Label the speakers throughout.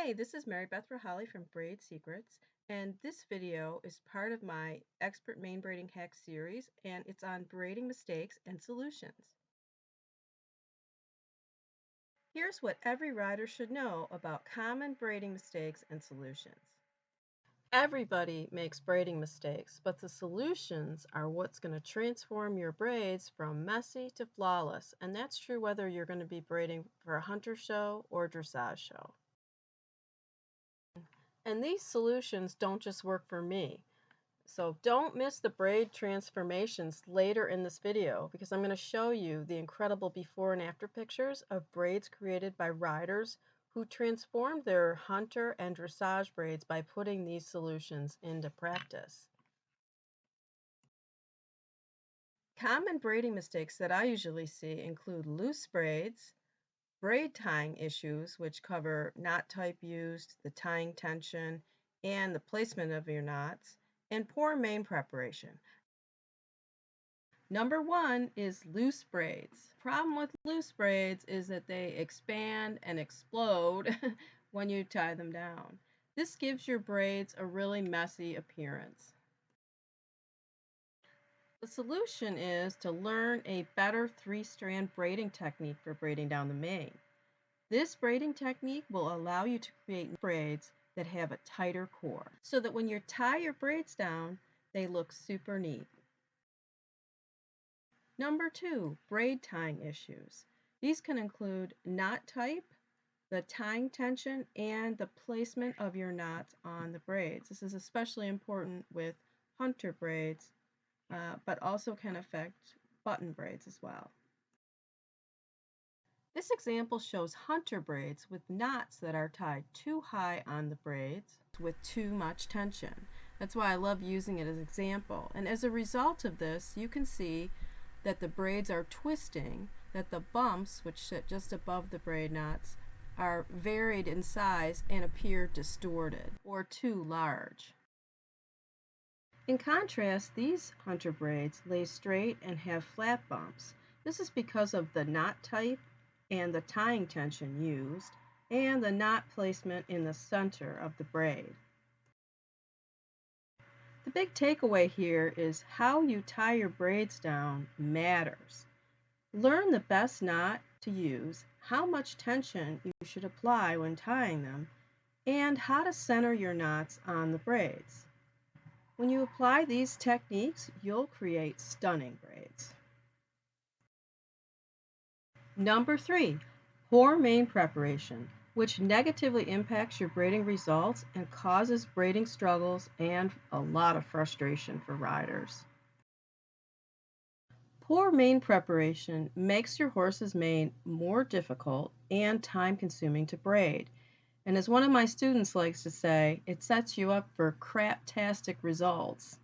Speaker 1: Hey, this is Mary Beth Rahali from Braid Secrets, and this video is part of my Expert Mane Braiding Hacks Series, and it's on braiding mistakes and solutions. Here's what every rider should know about common braiding mistakes and solutions. Everybody makes braiding mistakes, but the solutions are what's going to transform your braids from messy to flawless, and that's true whether you're going to be braiding for a hunter show or dressage show. And these solutions don't just work for me. So don't miss the braid transformations later in this video because I'm going to show you the incredible before and after pictures of braids created by riders who transformed their hunter and dressage braids by putting these solutions into practice. Common braiding mistakes that I usually see include loose braids, braid tying issues, which cover knot type used, the tying tension, and the placement of your knots, and poor mane preparation. Number one is loose braids. Problem with loose braids is that they expand and explode when you tie them down. This gives your braids a really messy appearance. The solution is to learn a better three-strand braiding technique for braiding down the mane. This braiding technique will allow you to create braids that have a tighter core so that when you tie your braids down, they look super neat. Number two, braid tying issues. These can include knot type, the tying tension, and the placement of your knots on the braids. This is especially important with hunter braids, but also can affect button braids as well. This example shows hunter braids with knots that are tied too high on the braids with too much tension. That's why I love using it as an example. And as a result of this, you can see that the braids are twisting, that the bumps, which sit just above the braid knots, are varied in size and appear distorted or too large. In contrast, these hunter braids lay straight and have flat bumps. This is because of the knot type and the tying tension used and the knot placement in the center of the braid. The big takeaway here is how you tie your braids down matters. Learn the best knot to use, how much tension you should apply when tying them, and how to center your knots on the braids. When you apply these techniques, you'll create stunning braids. Number three, poor mane preparation, which negatively impacts your braiding results and causes braiding struggles and a lot of frustration for riders. Poor mane preparation makes your horse's mane more difficult and time consuming to braid. And as one of my students likes to say, it sets you up for craptastic results.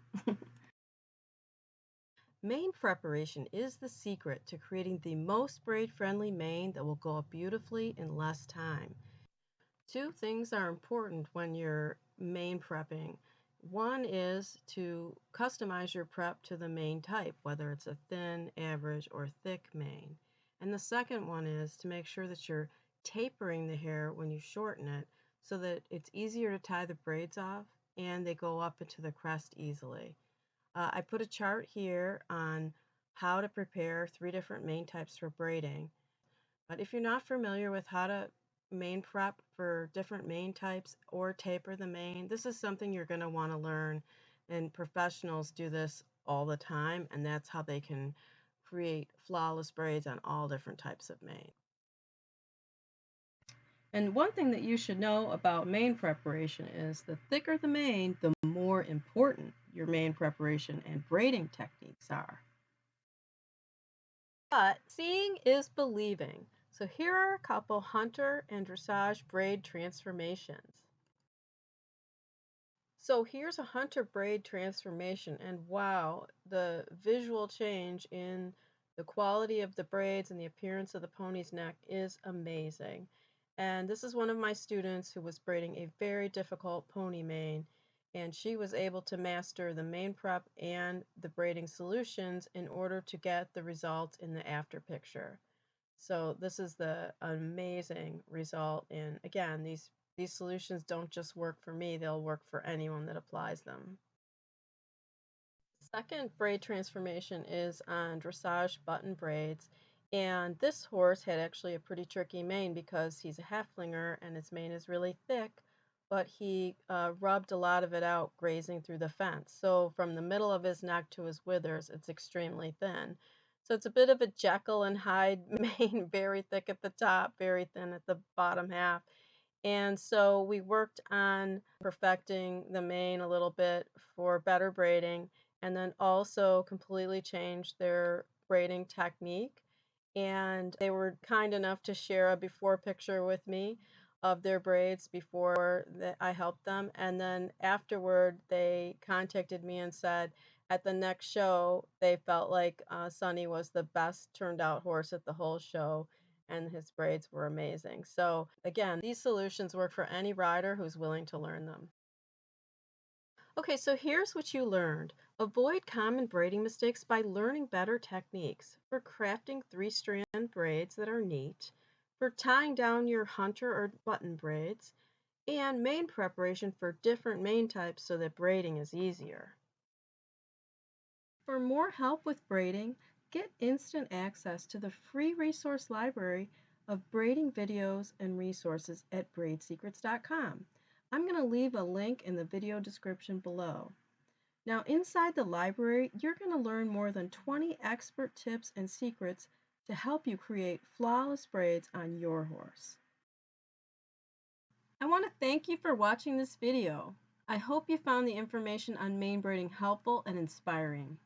Speaker 1: Mane preparation is the secret to creating the most braid-friendly mane that will go up beautifully in less time. Two things are important when you're mane prepping. One is to customize your prep to the mane type, whether it's a thin, average, or thick mane. And the second one is to make sure that you're tapering the hair when you shorten it so that it's easier to tie the braids off and they go up into the crest easily. I put a chart here on how to prepare 3 different mane types for braiding. But if you're not familiar with how to mane prep for different mane types or taper the mane, this is something you're going to want to learn. And professionals do this all the time, and that's how they can create flawless braids on all different types of mane. And one thing that you should know about mane preparation is the thicker the mane, the more important your mane preparation and braiding techniques are. But seeing is believing. So here are a couple hunter and dressage braid transformations. So here's a hunter braid transformation, and wow, the visual change in the quality of the braids and the appearance of the pony's neck is amazing. And this is one of my students who was braiding a very difficult pony mane, and she was able to master the mane prep and the braiding solutions in order to get the results in the after picture. So this is the amazing result. And again, these These solutions don't just work for me, they'll work for anyone that applies them. Second braid transformation is on dressage button braids. And this horse had actually a pretty tricky mane because he's a halflinger and his mane is really thick, but he rubbed a lot of it out grazing through the fence. So from the middle of his neck to his withers, it's extremely thin. So it's a bit of a Jekyll and Hyde mane, very thick at the top, very thin at the bottom half. And so we worked on perfecting the mane a little bit for better braiding, and then also completely changed their braiding technique. And they were kind enough to share a before picture with me of their braids before that I helped them. And then afterward, they contacted me and said at the next show, they felt like Sonny was the best turned out horse at the whole show, and his braids were amazing. So again, these solutions work for any rider who's willing to learn them. Okay, so here's what you learned. Avoid common braiding mistakes by learning better techniques for crafting three-strand braids that are neat, for tying down your hunter or button braids, and mane preparation for different mane types so that braiding is easier. For more help with braiding, get instant access to the free resource library of braiding videos and resources at braidsecrets.com. I'm going to leave a link in the video description below. Now, inside the library, you're going to learn more than 20 expert tips and secrets to help you create flawless braids on your horse. I want to thank you for watching this video. I hope you found the information on mane braiding helpful and inspiring.